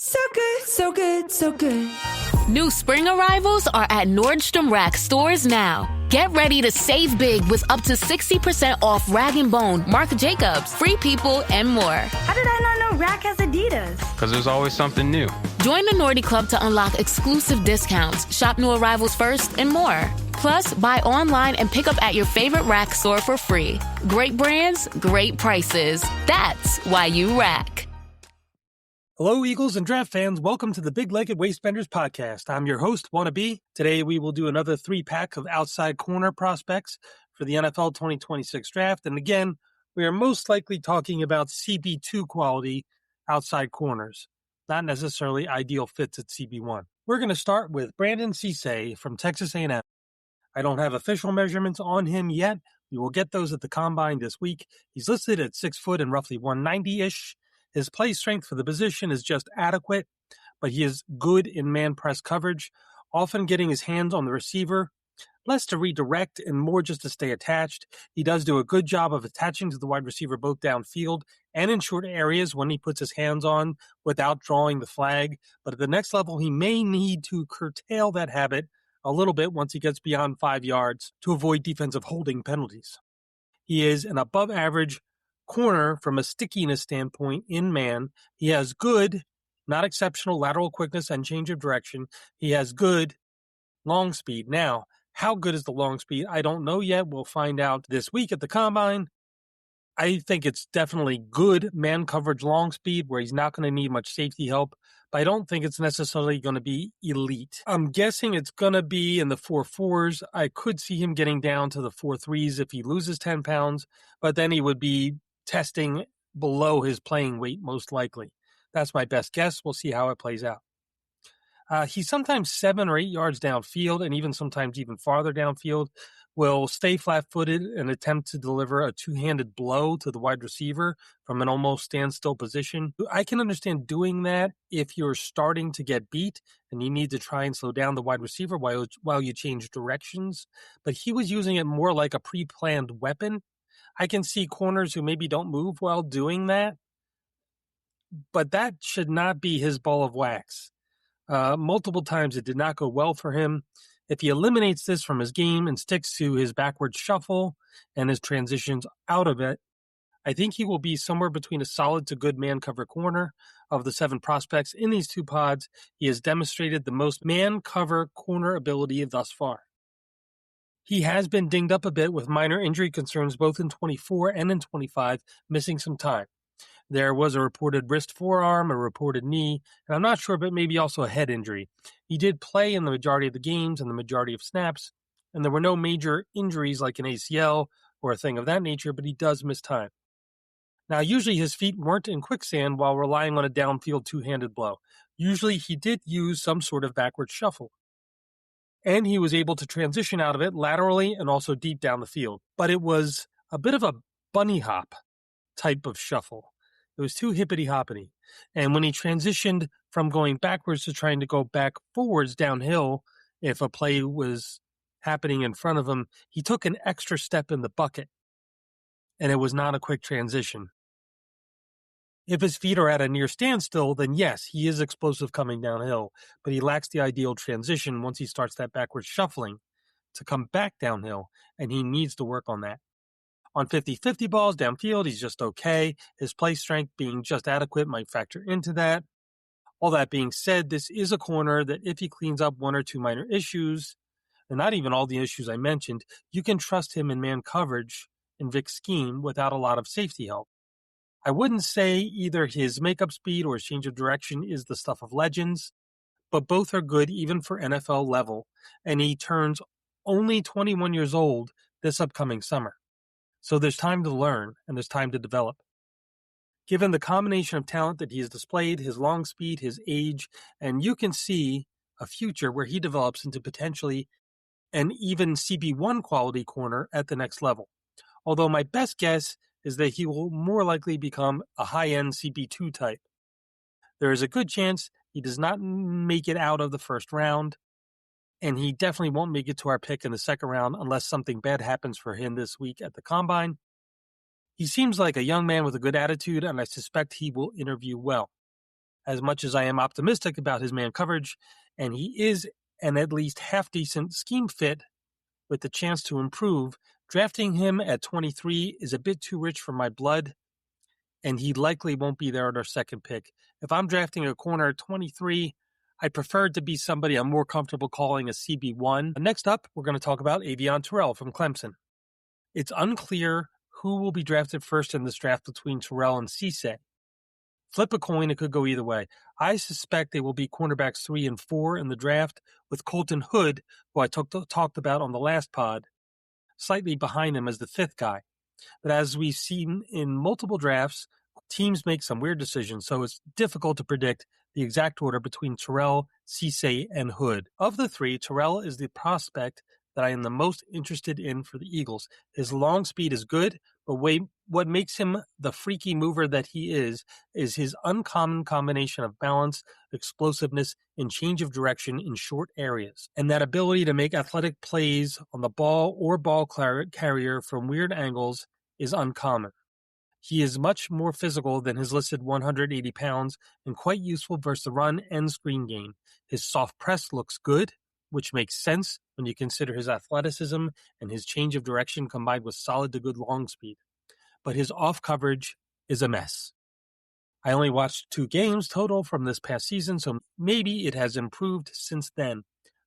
So good, so good, so good. New spring arrivals are at Nordstrom Rack stores now. Get ready to save big with up to 60% off Rag & Bone, Marc Jacobs, Free People, and more. How did I not know Rack has Adidas? Because there's always something new. Join the Nordy Club to unlock exclusive discounts, shop new arrivals first, and more. Plus, buy online and pick up at your favorite Rack store for free. Great brands, great prices. That's why you Rack. Hello, Eagles and draft fans. Welcome to the Big-Legged Waistbenders podcast. I'm your host, Wannab. Today, we will do another 3-pack of outside corner prospects for the NFL 2026 draft. And again, we are most likely talking about CB2 quality outside corners, not necessarily ideal fits at CB1. We're going to start with Brandon Cisse from Texas A&M. I don't have official measurements on him yet. We will get those at the combine this week. He's listed at 6 foot and roughly 190-ish. His play strength for the position is just adequate, but he is good in man press coverage, often getting his hands on the receiver, less to redirect and more just to stay attached. He does do a good job of attaching to the wide receiver both downfield and in short areas when he puts his hands on without drawing the flag. But at the next level, he may need to curtail that habit a little bit once he gets beyond 5 yards to avoid defensive holding penalties. He is an above average corner from a stickiness standpoint in man. He has good, not exceptional lateral quickness and change of direction. He has good long speed. Now, how good is the long speed? I don't know yet. We'll find out this week at the combine. I think it's definitely good man coverage long speed where he's not going to need much safety help, but I don't think it's necessarily going to be elite. I'm guessing it's going to be in the 4.4s. I could see him getting down to the 4.3s if he loses 10 pounds, but then he would be testing below his playing weight, most likely. That's my best guess. We'll see how it plays out. He's sometimes 7 or 8 yards downfield, and sometimes even farther downfield, will stay flat-footed and attempt to deliver a two-handed blow to the wide receiver from an almost standstill position. I can understand doing that if you're starting to get beat and you need to try and slow down the wide receiver while you change directions. But he was using it more like a pre-planned weapon. I can see corners who maybe don't move well doing that, but that should not be his ball of wax. Multiple times it did not go well for him. If he eliminates this from his game and sticks to his backward shuffle and his transitions out of it, I think he will be somewhere between a solid to good man cover corner. Of the 7 prospects in these 2 pods, he has demonstrated the most man cover corner ability thus far. He has been dinged up a bit with minor injury concerns both in 24 and in 25, missing some time. There was a reported wrist forearm, a reported knee, and I'm not sure, but maybe also a head injury. He did play in the majority of the games and the majority of snaps, and there were no major injuries like an ACL or a thing of that nature, but he does miss time. Now, usually his feet weren't in quicksand while relying on a downfield two-handed blow. Usually he did use some sort of backward shuffle, and he was able to transition out of it laterally and also deep down the field. But it was a bit of a bunny hop type of shuffle. It was too hippity-hoppity. And when he transitioned from going backwards to trying to go back forwards downhill, if a play was happening in front of him, he took an extra step in the bucket, and it was not a quick transition. If his feet are at a near standstill, then yes, he is explosive coming downhill, but he lacks the ideal transition once he starts that backward shuffling to come back downhill, and he needs to work on that. On 50-50 balls downfield, he's just okay. His play strength being just adequate might factor into that. All that being said, this is a corner that if he cleans up 1 or 2 minor issues, and not even all the issues I mentioned, you can trust him in man coverage in Vic's scheme without a lot of safety help. I wouldn't say either his makeup speed or his change of direction is the stuff of legends, but both are good even for NFL level, and he turns only 21 years old this upcoming summer. So there's time to learn, and there's time to develop. Given the combination of talent that he has displayed, his long speed, his age, and you can see a future where he develops into potentially an even CB1 quality corner at the next level. Although my best guess is that he will more likely become a high-end CB2 type. There is a good chance he does not make it out of the first round, and he definitely won't make it to our pick in the second round unless something bad happens for him this week at the combine. He seems like a young man with a good attitude, and I suspect he will interview well. as much as I am optimistic about his man coverage, and he is an at least half-decent scheme fit with the chance to improve, drafting him at 23 is a bit too rich for my blood, and he likely won't be there at our second pick. If I'm drafting a corner at 23, I prefer it to be somebody I'm more comfortable calling a CB1. Next up, we're going to talk about Avion Terrell from Clemson. It's unclear who will be drafted first in this draft between Terrell and Cisse. Flip a coin, it could go either way. I suspect they will be cornerbacks 3 and 4 in the draft, with Colton Hood, who I talked about on the last pod, slightly behind them as the 5th guy. But as we've seen in multiple drafts, teams make some weird decisions, so it's difficult to predict the exact order between Terrell, Cisse, and Hood. Of the 3, Terrell is the prospect that I am the most interested in for the Eagles. His long speed is good, but what makes him the freaky mover that he is his uncommon combination of balance, explosiveness, and change of direction in short areas. And that ability to make athletic plays on the ball or ball carrier from weird angles is uncommon. He is much more physical than his listed 180 pounds and quite useful versus the run and screen game. His soft press looks good, which makes sense when you consider his athleticism and his change of direction combined with solid to good long speed. But his off coverage is a mess. I only watched 2 games total from this past season, so maybe it has improved since then.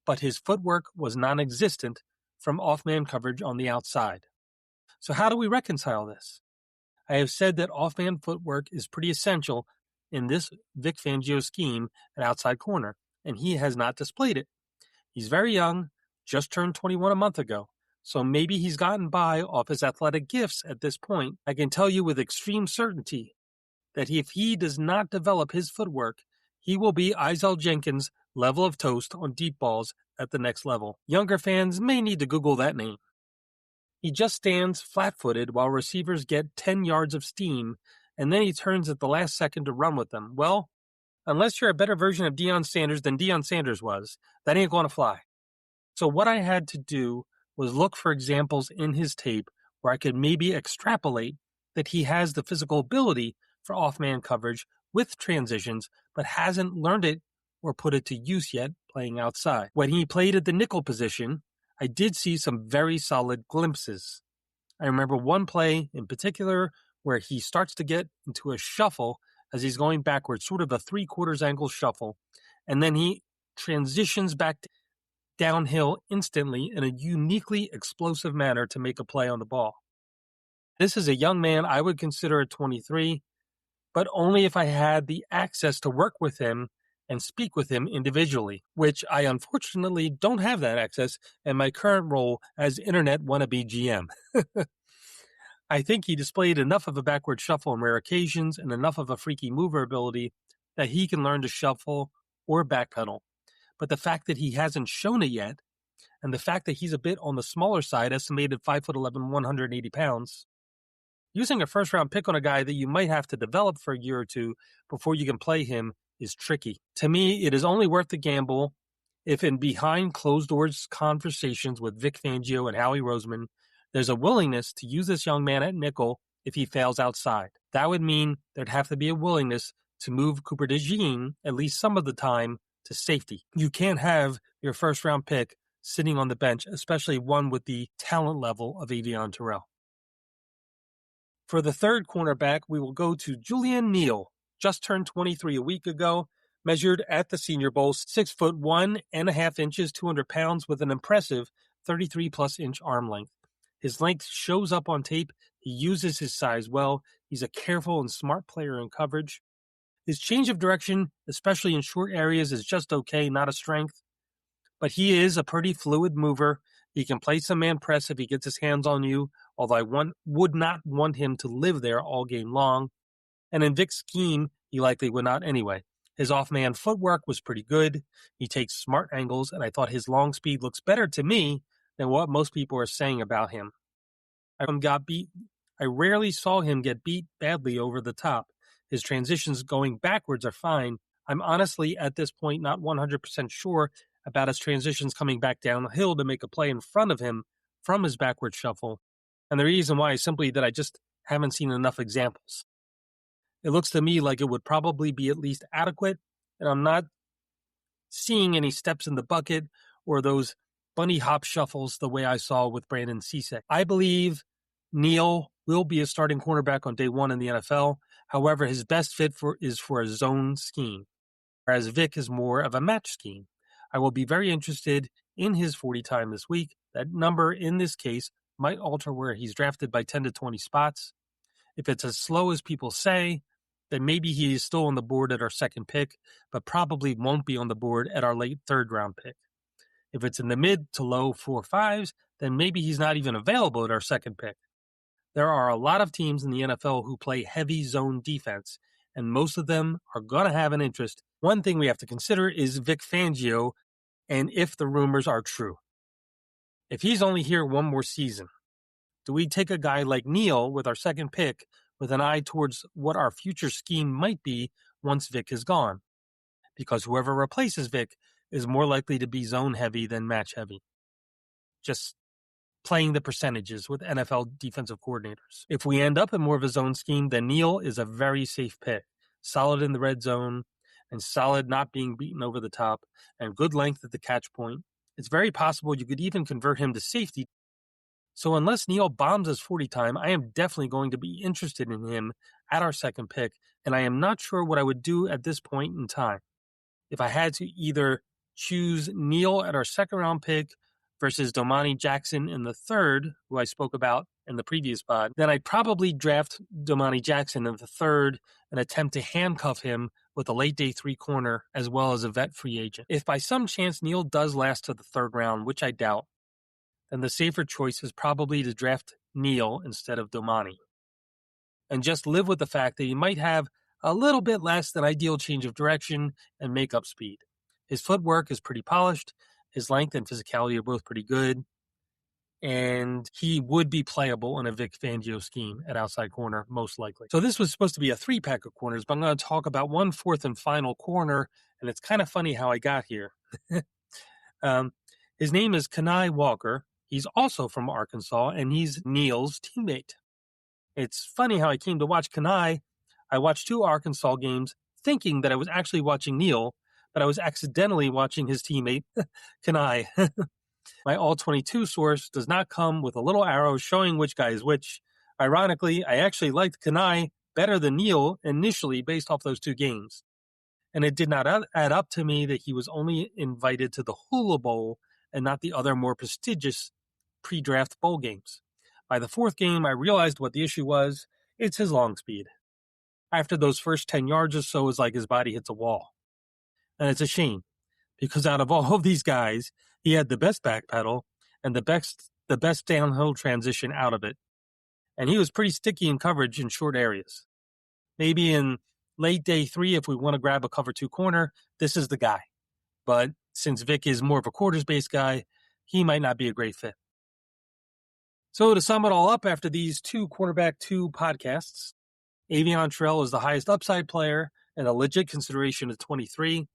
But his footwork was non-existent from off-man coverage on the outside. So how do we reconcile this? I have said that off-man footwork is pretty essential in this Vic Fangio scheme at outside corner, and he has not displayed it. He's very young, just turned 21 a month ago, so maybe he's gotten by off his athletic gifts at this point. I can tell you with extreme certainty that if he does not develop his footwork, he will be Izell Jenkins' level of toast on deep balls at the next level. Younger fans may need to Google that name. He just stands flat-footed while receivers get 10 yards of steam, and then he turns at the last second to run with them. Well, unless you're a better version of Deion Sanders than Deion Sanders was, that ain't going to fly. So what I had to do was look for examples in his tape where I could maybe extrapolate that he has the physical ability for off-man coverage with transitions, but hasn't learned it or put it to use yet playing outside. When he played at the nickel position, I did see some very solid glimpses. I remember one play in particular where he starts to get into a shuffle as he's going backwards, sort of a 3/4 angle shuffle, and then he transitions back downhill instantly in a uniquely explosive manner to make a play on the ball. This is a young man I would consider at 23, but only if I had the access to work with him and speak with him individually, which I unfortunately don't have that access in my current role as internet wannabe GM. I think he displayed enough of a backward shuffle on rare occasions and enough of a freaky mover ability that he can learn to shuffle or backpedal. But the fact that he hasn't shown it yet, and the fact that he's a bit on the smaller side, estimated 5'11", 180 pounds, using a first-round pick on a guy that you might have to develop for a year or two before you can play him is tricky. To me, it is only worth the gamble if in behind closed doors conversations with Vic Fangio and Howie Roseman, there's a willingness to use this young man at nickel if he fails outside. That would mean there'd have to be a willingness to move Cooper DeJean at least some of the time to safety. You can't have your first-round pick sitting on the bench, especially one with the talent level of Avion Terrell. For the third cornerback, we will go to Julian Neal, just turned 23 a week ago, measured at the Senior Bowl, 6'1.5" 200 pounds, with an impressive 33-plus inch arm length. His length shows up on tape. He uses his size well. He's a careful and smart player in coverage. His change of direction, especially in short areas, is just okay, not a strength. But he is a pretty fluid mover. He can play some man press if he gets his hands on you, although I would not want him to live there all game long. And in Vic's scheme, he likely would not anyway. His off-man footwork was pretty good. He takes smart angles, and I thought his long speed looks better to me than what most people are saying about him. I rarely saw him get beat badly over the top. His transitions going backwards are fine. I'm honestly, at this point, not 100% sure about his transitions coming back downhill to make a play in front of him from his backward shuffle. And the reason why is simply that I just haven't seen enough examples. It looks to me like it would probably be at least adequate, and I'm not seeing any steps in the bucket or those bunny hop shuffles the way I saw with Brandon Cisse. I believe Neal will be a starting cornerback on day one in the NFL. However, his best fit is for a zone scheme, whereas Vic is more of a match scheme. I will be very interested in his 40 time this week. That number in this case might alter where he's drafted by 10 to 20 spots. If it's as slow as people say, then maybe he is still on the board at our second pick, but probably won't be on the board at our late third round pick. If it's in the mid to low 4.5s, then maybe he's not even available at our second pick. There are a lot of teams in the NFL who play heavy zone defense, and most of them are going to have an interest. One thing we have to consider is Vic Fangio, and if the rumors are true. If he's only here one more season, do we take a guy like Neal with our second pick with an eye towards what our future scheme might be once Vic is gone? Because whoever replaces Vic is more likely to be zone heavy than match heavy. Just playing the percentages with NFL defensive coordinators. If we end up in more of a zone scheme, then Neal is a very safe pick. Solid in the red zone and solid not being beaten over the top and good length at the catch point. It's very possible you could even convert him to safety. So unless Neal bombs his 40 time, I am definitely going to be interested in him at our second pick, and I am not sure what I would do at this point in time. If I had to either choose Neal at our second round pick versus Domani Jackson in the third, who I spoke about in the previous pod, then I'd probably draft Domani Jackson in the third and attempt to handcuff him with a late day 3 corner as well as a vet free agent. If by some chance Neal does last to the third round, which I doubt, then the safer choice is probably to draft Neal instead of Domani. And just live with the fact that he might have a little bit less than ideal change of direction and makeup speed. His footwork is pretty polished. His length and physicality are both pretty good. And he would be playable in a Vic Fangio scheme at outside corner, most likely. So this was supposed to be a 3-pack of corners, but I'm going to talk about one fourth and final corner. And it's kind of funny how I got here. His name is Kenai Walker. He's also from Arkansas, and he's Neal's teammate. It's funny how I came to watch Kenai. I watched 2 Arkansas games thinking that I was actually watching Neal, but I was accidentally watching his teammate, Kenai. My All-22 source does not come with a little arrow showing which guy is which. Ironically, I actually liked Kenai better than Neal initially based off those 2 games. And it did not add up to me that he was only invited to the Hula Bowl and not the other more prestigious pre-draft bowl games. By the 4th game, I realized what the issue was. It's his long speed. After those first 10 yards or so, it's like his body hits a wall. And it's a shame, because out of all of these guys, he had the best back pedal and the best downhill transition out of it. And he was pretty sticky in coverage in short areas. Maybe in late day 3, if we want to grab a cover 2 corner, this is the guy. But since Vic is more of a quarters-based guy, he might not be a great fit. So to sum it all up, after these 2 cornerback 2 podcasts, Avion Terrell is the highest upside player and a legit consideration of 23,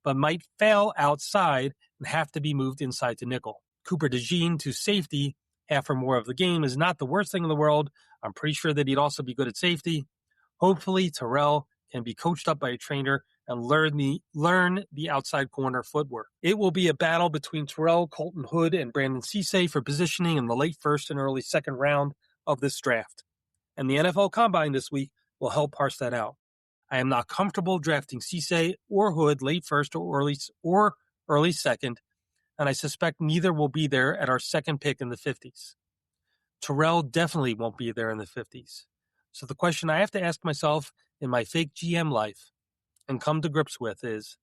but might fail outside and have to be moved inside to nickel. Cooper DeJean to safety, half or more of the game, is not the worst thing in the world. I'm pretty sure that he'd also be good at safety. Hopefully, Terrell can be coached up by a trainer and learn the outside corner footwork. It will be a battle between Terrell, Colton Hood, and Brandon Cisse for positioning in the late first and early second round of this draft. And the NFL Combine this week will help parse that out. I am not comfortable drafting Cisse or Hood late first or early second, and I suspect neither will be there at our second pick in the 50s. Terrell definitely won't be there in the 50s. So the question I have to ask myself in my fake GM life and come to grips with is,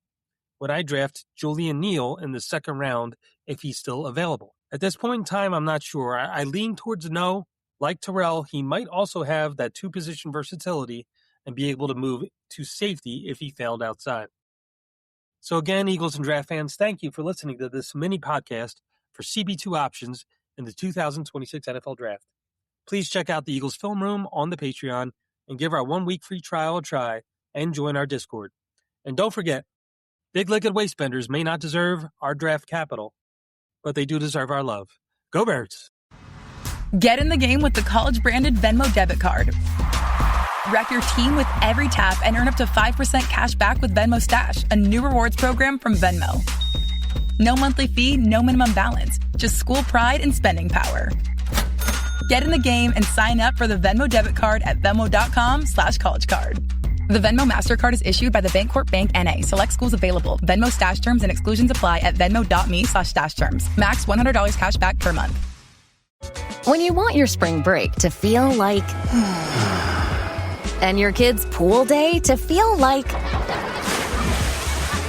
would I draft Julian Neal in the second round if he's still available? At this point in time, I'm not sure. I lean towards no. Like Terrell, he might also have that 2-position versatility and be able to move to safety if he failed outside. So again, Eagles and Draft fans, thank you for listening to this mini podcast for CB2 options in the 2026 NFL Draft. Please check out the Eagles Film Room on the Patreon and give our 1-week free trial a try and join our Discord. And don't forget, big-legged waistbenders may not deserve our draft capital, but they do deserve our love. Go Birds! Get in the game with the college-branded Venmo debit card. Wrap your team with every tap and earn up to 5% cash back with Venmo Stash, a new rewards program from Venmo. No monthly fee, no minimum balance. Just school pride and spending power. Get in the game and sign up for the Venmo debit card at venmo.com/collegecard. The Venmo MasterCard is issued by the Bancorp Bank N.A. Select schools available. Venmo Stash terms and exclusions apply at venmo.me/stash terms. Max $100 cash back per month. When you want your spring break to feel like... and your kids' pool day to feel like...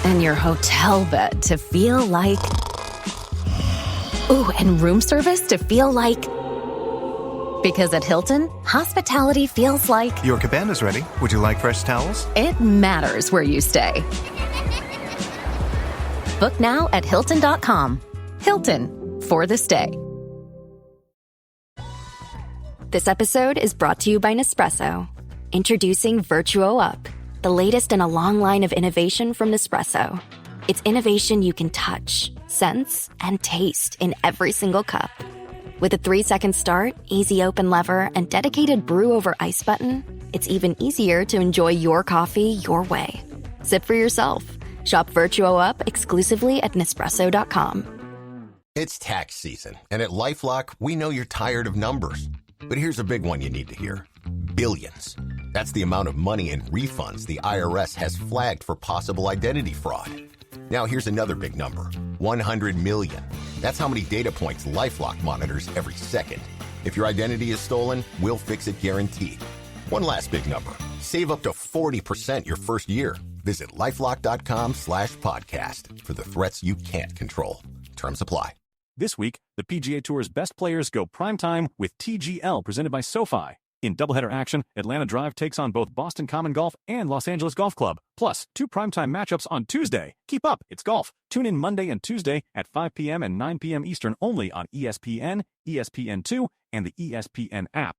and your hotel bed to feel like... ooh, and room service to feel like... because at Hilton, hospitality feels like... Your cabana's ready. Would you like fresh towels? It matters where you stay. Book now at Hilton.com. Hilton, for the stay. This episode is brought to you by Nespresso. Introducing Virtuo Up, the latest in a long line of innovation from Nespresso. It's innovation you can touch, sense, and taste in every single cup. With a 3-second start, easy open lever, and dedicated brew over ice button, it's even easier to enjoy your coffee your way. Sip for yourself. Shop Virtuo Up exclusively at Nespresso.com. It's tax season, and at LifeLock, we know you're tired of numbers. But here's a big one you need to hear. Billions. That's the amount of money in refunds the IRS has flagged for possible identity fraud. Now here's another big number. 100 million. That's how many data points LifeLock monitors every second. If your identity is stolen, we'll fix it guaranteed. One last big number. Save up to 40% your first year. Visit LifeLock.com/podcast for the threats you can't control. Terms apply. This week, the PGA Tour's best players go primetime with TGL presented by SoFi. In doubleheader action, Atlanta Drive takes on both Boston Common Golf and Los Angeles Golf Club. Plus, 2 primetime matchups on Tuesday. Keep up, it's golf. Tune in Monday and Tuesday at 5 p.m. and 9 p.m. Eastern only on ESPN, ESPN2, and the ESPN app.